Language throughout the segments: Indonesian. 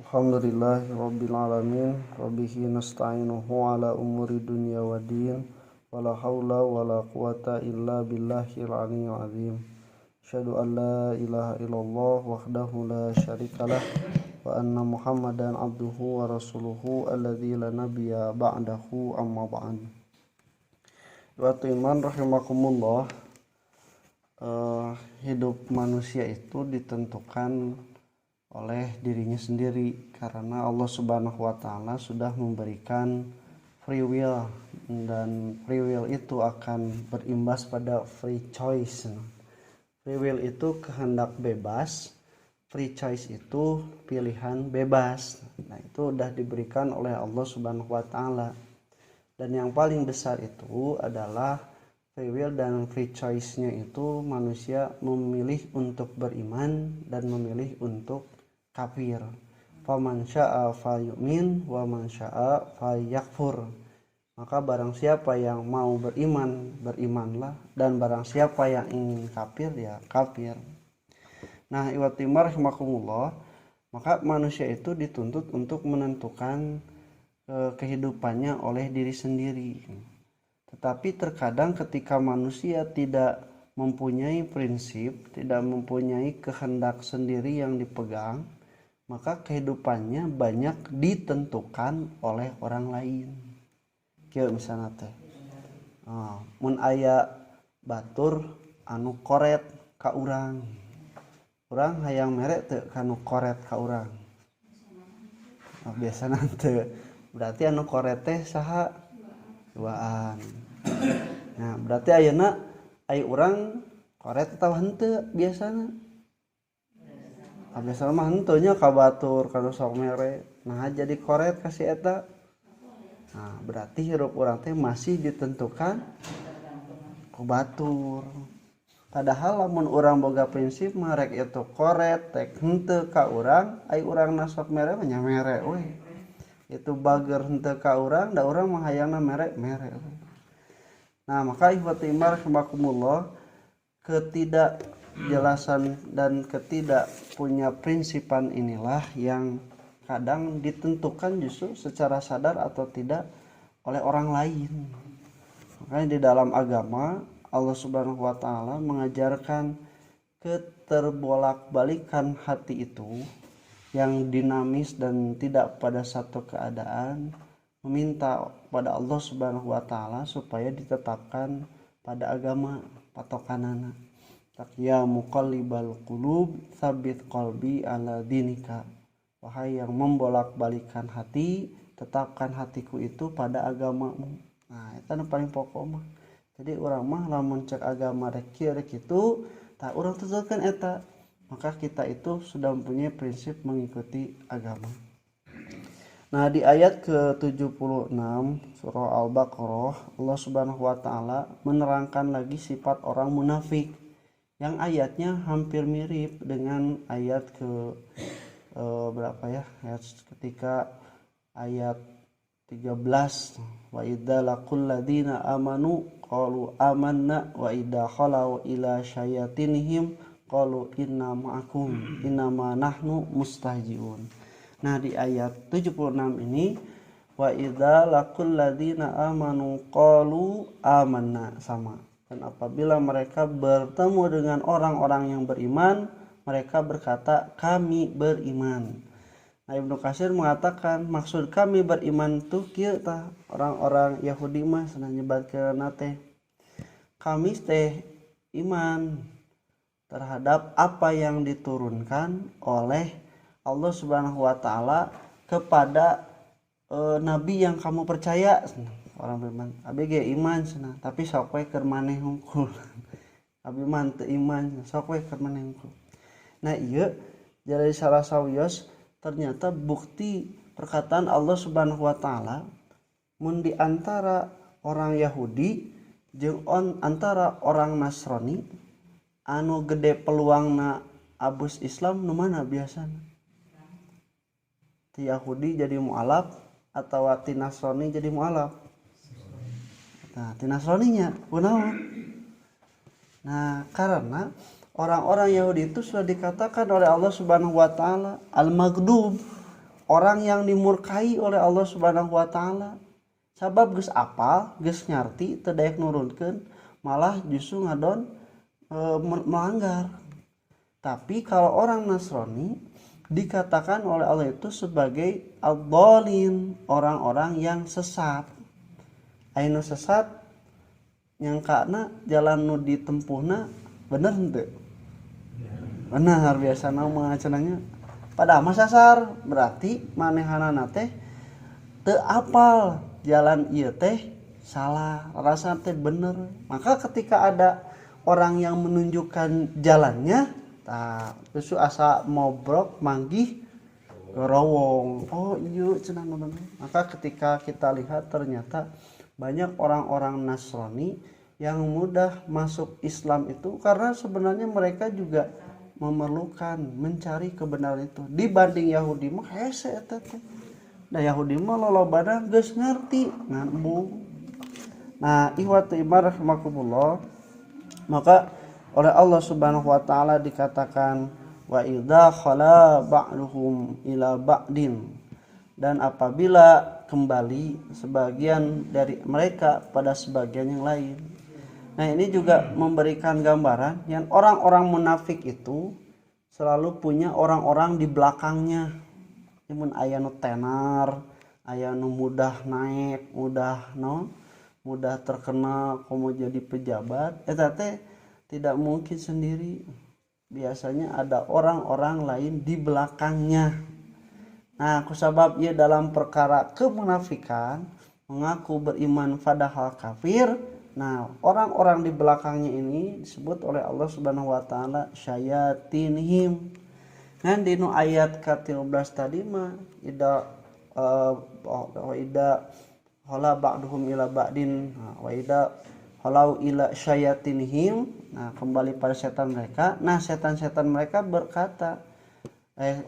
Alhamdulillahirabbil alamin wa bihi nasta'inuhu ala umuri dunya waddin wala haula wala quwata illa billahil aliyyil azim. Asyhadu an la ilaha illallah wahdahu la syarikalah wa anna Muhammadan abduhu wa rasuluhu alladzi la nabiyya ba'dahu amma ba'd. Wa iman rahimakumullah. Hidup manusia itu ditentukan oleh dirinya sendiri karena Allah Subhanahu wa taala sudah memberikan free will, dan free will itu akan berimbas pada free choice. Free will itu kehendak bebas, free choice itu pilihan bebas. Nah, itu sudah diberikan oleh Allah Subhanahu wa taala. Dan yang paling besar itu adalah free will dan free choice-nya itu manusia memilih untuk beriman dan memilih untuk kafir. Faman syaa falyu'min wa man syaa falyakfur. Maka barang siapa yang mau beriman, berimanlah, dan barang siapa yang ingin kafir, ya kafir. Nah, iwatimar rahimakumullah, maka manusia itu dituntut untuk menentukan kehidupannya oleh diri sendiri. Tetapi terkadang ketika manusia tidak mempunyai prinsip, tidak mempunyai kehendak sendiri yang dipegang, maka kehidupannya banyak ditentukan oleh orang lain. Kieu misalna teh. Mun aya batur anu koret ka urang. Urang hayang mere teu kanu koret ka urang. Biasana teu. Berarti anu koret teh saha? Duaan. Nah, berarti ayeuna aya urang koret atawa henteu biasana? Biasana mah henteu nya ka batur kana sok mere. Nah, jadi koret ka si eta. Nah, berarti hirup urang teh masih ditentukan ku batur. Padahal lamun urang boga prinsip mah rek itu koret tek henteu ka urang, ai urangna sok mere mah nya mere we. Itu bager henteu ka urang, da urang mah hayangna mere. Nah, maka ikhwatimar rahimakumullah, ketidakjelasan dan ketidakpunya prinsipan inilah yang kadang ditentukan justru secara sadar atau tidak oleh orang lain. Makanya di dalam agama Allah Subhanahu wa taala mengajarkan keterbolak-balikan hati itu yang dinamis dan tidak pada satu keadaan, meminta pada Allah Subhanahu wa taala supaya ditetapkan pada agama patokanana. Ya muqallibal qulub tsabit qalbi ala dinika. Wahai yang membolak-balikan hati, tetapkan hatiku itu pada agamamu. Nah, itu yang paling pokok mah. Jadi urang mah lamun cek agama rek kieu rek kitu, tah urang tutulkeun eta. Maka kita itu sudah mempunyai prinsip mengikuti agama. Nah, di ayat ke-76 surah Al-Baqarah, Allah Subhanahu wa taala menerangkan lagi sifat orang munafik yang ayatnya hampir mirip dengan ayat berapa ya? Ayat ketika ayat 13, wa idza laqul ladina amanu qalu amanna wa idza khalau ila syayatinihim qalu inna ma'akum innama nahnu mustahjiun. Nah, di ayat 76 ini wa idza laqul ladzina amanu qalu amanna, sama. Dan apabila mereka bertemu dengan orang-orang yang beriman, mereka berkata kami beriman. Nah, Ibnu Katsir mengatakan maksud kami beriman tuh kieu tah orang-orang Yahudi mah cenah nyebatkeunna teh kami teh iman terhadap apa yang diturunkan oleh Allah Subhanahu wa taala kepada nabi yang kamu percaya. Orang beriman abi ge iman cenah, tapi sok we keur maneh hungkul. Abi mah teu iman, sok we keur maneh hungkul. Nah, ieu jadi salah sawios ternyata bukti perkataan Allah Subhanahu wa taala mun di antara orang Yahudi jeung antara orang Nasrani anu gede peluangna abus Islam nu mana biasana? Ti Yahudi jadi mualaf atau ti Nasrani jadi mualaf? Nah, ti Nasraninya kunaon? Nah, karena orang-orang Yahudi itu sudah dikatakan oleh Allah Subhanahu wa taala al-maghdub, orang yang dimurkai oleh Allah Subhanahu wa taala. Sabab geus apal, geus ngarti teu daek nurunkeun, malah justru ngadon melanggar. Tapi kalau orang Nasrani dikatakan oleh Allah itu sebagai ad-dhalin, orang-orang yang sesat. Anu sesat nyangkana jalan nu ditempuhna bener henteu? Benar biasana mah cenanya. Padahal mah sasar, berarti manehanana teh teu apal jalan ieu teh salah, rasa teh bener. Maka ketika ada orang yang menunjukkan jalannya, justru asa mobrok manggih gerowong. Oh iya cenah bener. Maka ketika kita lihat ternyata banyak orang-orang Nasrani yang mudah masuk Islam itu karena sebenarnya mereka juga memerlukan mencari kebenaran itu dibanding Yahudi mah hese eta teh. Da Yahudi mah lolobana geus ngarti ngambung. Nah, ihwatu iman rahimakumullah, maka oleh Allah Subhanahu wa taala dikatakan wa idza khala ba'duhum ila ba'din, dan apabila kembali sebagian dari mereka pada sebagian yang lain. Nah, ini juga memberikan gambaran yang orang-orang munafik itu selalu punya orang-orang di belakangnya. Mun aya nu tenar, aya nu mudah naik, mudah terkenal, komo jadi pejabat, eta teh tidak mungkin sendiri. Biasanya ada orang-orang lain di belakangnya. Nah, kusabab ieu dalam perkara kemunafikan, mengaku beriman padahal kafir. Nah, orang-orang di belakangnya ini disebut oleh Allah Subhanahu wa taala syayatinhim. Kan dinu ayat ke-13 tadi mah ida hala ba'duhum ila ba'din wa ida halau ila syayatinhim. Nah, kembali pada setan mereka. Nah, setan-setan mereka berkata,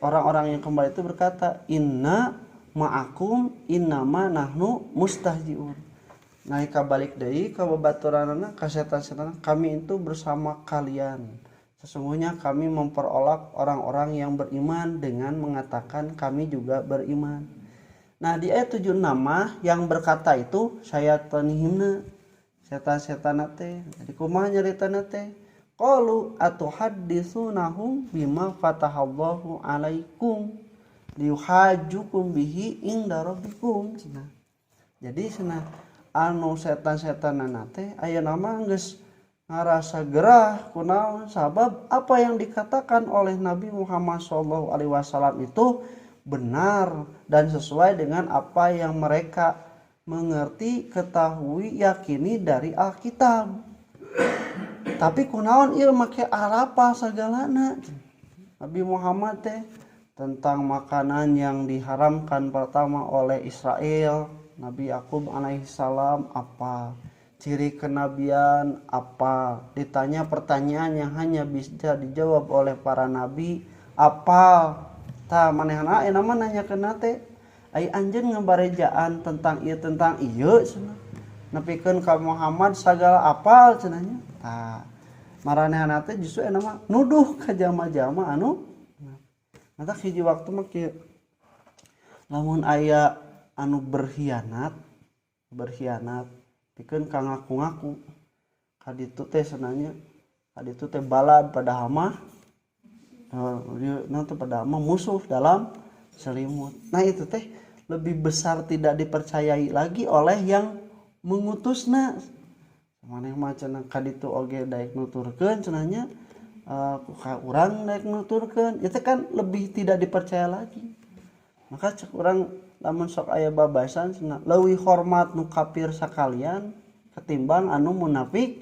orang-orang yang kembali itu berkata, inna ma'akum innama nahnu mustahjiun. Nah, kabalik deui ka babaturanna ka setan-setan, kami itu bersama kalian. Sesungguhnya kami memperolok orang-orang yang beriman dengan mengatakan kami juga beriman. Nah, di ayat 7 nama yang berkata itu syayatinhimna, setan-setan teh. Jadi kumaha nyaritana teh? Qalu atuhadditsunahum bima fatahallahu alaikum liyuhajjukum bihi inda rabbikum. Jadi cenah anu setan-setanana teh aya nama geus ngarasa gerah kunaon sabab apa yang dikatakan oleh Nabi Muhammad SAW itu benar dan sesuai dengan apa yang mereka mengerti, ketahui, yakini dari Alkitab. Tapi kunaon ieu make arapa sagalana. Nabi Muhammad teh tentang makanan yang diharamkan pertama oleh Israel, Nabi Yakub alaihissalam apa? Ciri kenabian apa? Ditanya pertanyaan yang hanya bisa dijawab oleh para nabi apa? Tah manehna nama nanyakeun teh ai anjeun ngabarejaan tentang ieu cenah. Nepikeun ka Muhammad sagala apal cenahnya. Tah maranehna teh justru nama nuduh ka jama-jama anu mata hiji waktu mah kieu. Lamun aya anu berkhianat pikeun ka ngaku-ngaku kaditu teh senanya kaditu teh balad padahal mah nanti padahal mah musuh dalam selimut. Nah, itu teh lebih besar tidak dipercayai lagi oleh yang mengutusna. Maneh mah cenah kaditu oge daek nuturkeun cenahnya ka urang daek nuturkeun, itu kan lebih tidak dipercaya lagi. Maka cek urang lamun sok aya babasan cenah leuwih hormat nu kafir sakalian ketimbang anu munafik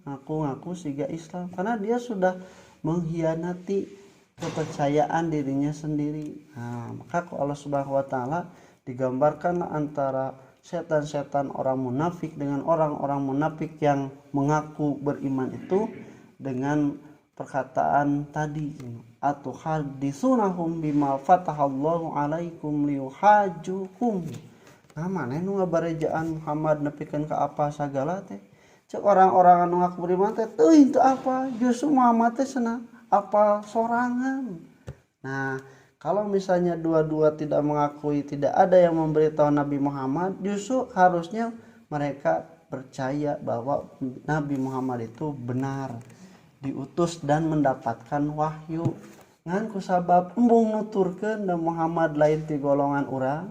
ngaku-ngaku siga Islam, karena dia sudah mengkhianati kepercayaan dirinya sendiri. Nah, maka Allah Subhanahu wa taala digambarkan antara setan-setan orang munafik dengan orang-orang munafik yang mengaku beriman itu dengan perkataan tadi, atuhadditsunahum bima fatahallahu alaikum liyuhajjukum. Nah, maneh nu ngabarejaan Muhammad nepikeun ka apa sagala teh. Cek orang-orang anu ngaku beriman teh teuing teu apa, justru Muhammad teh cenah apa sorangan. Nah, Kalau misalnya dua-dua tidak mengakui, tidak ada yang memberitahu Nabi Muhammad, justru harusnya mereka percaya bahwa Nabi Muhammad itu benar, diutus dan mendapatkan wahyu. Ngan kusabab embung nuturkeun da Muhammad lain ti golongan urang,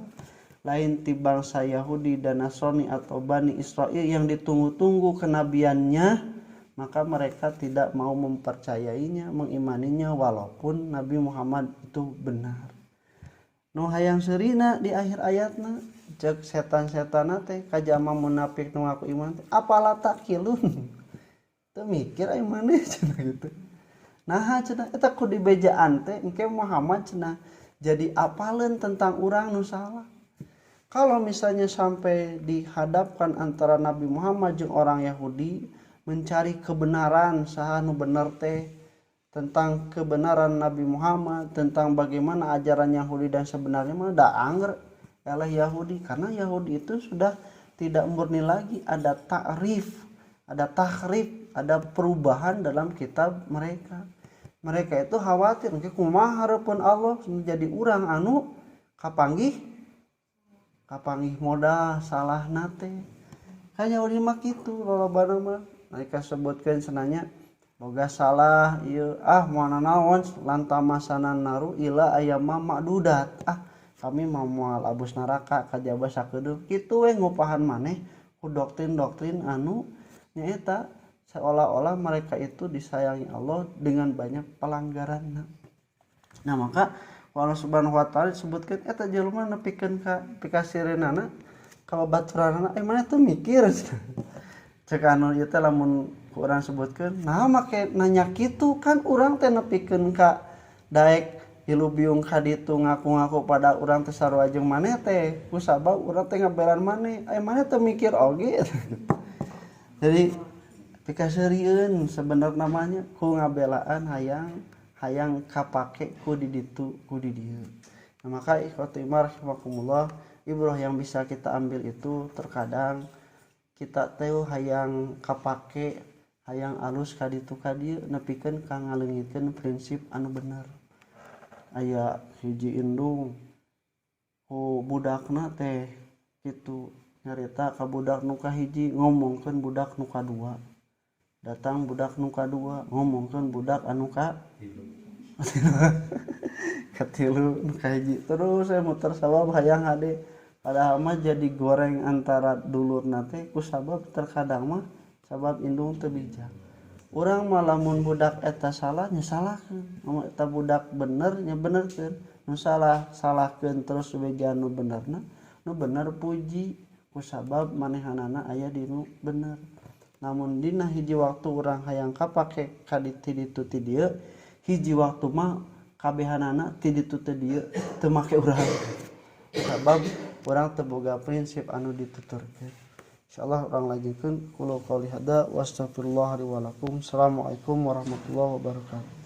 lain ti bangsa Yahudi dan Nasrani atau Bani Israel yang ditunggu-tunggu kenabiannya, maka mereka tidak mau mempercayainya, mengimaninya walaupun Nabi Muhammad itu benar. Nu hayang seurina di akhir ayatna cek setan-setan teh kajama munafik nu ngaku iman teh apala takilun. Teu mikir aya maneh cenah gitu. Nah cenah eta ku dibejaan teh engke Muhammad cenah jadi apaleun tentang urang nu salah. Kalau misalnya sampai dihadapkan antara Nabi Muhammad jeung orang Yahudi mencari kebenaran saha nu bener teh tentang kebenaran Nabi Muhammad, tentang bagaimana ajaran Yahudi dan sebenarnya mah da anger ialah Yahudi, karena Yahudi itu sudah tidak murni lagi, ada takrif, ada tahrif, ada perubahan dalam kitab mereka. Mereka itu khawatir engke kumaha hareupeun Allah menjadi urang anu kapanggih modal salahna teh. Ka Yahudi mah kitu lolobana mah mereka sebutkan senanya boga salah ieu moal naon lantamasanan naru ila ayama makdudat kami mau moal abus neraka kajaba sakedeuk kitu we ngupahan maneh ku doktrin-doktrin anu nyaeta seolah-olah mereka itu disayangi Allah dengan banyak pelanggaranna. Nah maka Allah Subhanahu wa taala disebutkeun eta jelema nepikeun ka pikasireunana ka babaturanna maneh teu mikir cek anu ieu teh lamun urang sebutkeun nah make nanya kitu kan urang teh nepikeun ka daek hilubiung ka ditu ngaku-ngaku pada urang teh sarua jeung maneh teh kusabab urang teh ngabelan maneh maneh teh mikir oge jadi pikaseurieun sebenarnya namanya ku ngabelaan hayang kapake ku di ditu ku di dieu. Nah maka ikhwati rahimakumullah ibrah yang bisa kita ambil itu terkadang kita teu hayang kapake hayang alus ka ditu ka dieu nepikeun ka ngaleungitkeun prinsip anu bener. Aya hiji indung ku budakna teh kitu nyarita ka budak nu kahiji ngomongkeun budak nu kadua. Datang budak nu kadua ngomongkeun budak anu ka katilu nu kahiji terus saya muter sabab hayang hade padahal mah jadi goreng antara dulurna teh ku sabab terkadang mah sabab indung teu bijak. Urang mah lamun budak eta salah nya salahkeun, lamun eta budak bener nya benerkeun, nu salah salahkeun terus bagian nu benerna, nu bener puji ku sabab manehanana aya di nu bener. Namun dina hiji waktu urang hayang kapake ka ditu ti dieu, hiji waktu mah kabehanana ti ditu teh dieu teu make urang. Sabab urang teu boga prinsip anu dituturkeun. Insyaallah urang lanjutkeun qul qouli hada wa astaghfirullah li wa lakum. Assalamualaikum warahmatullahi wabarakatuh.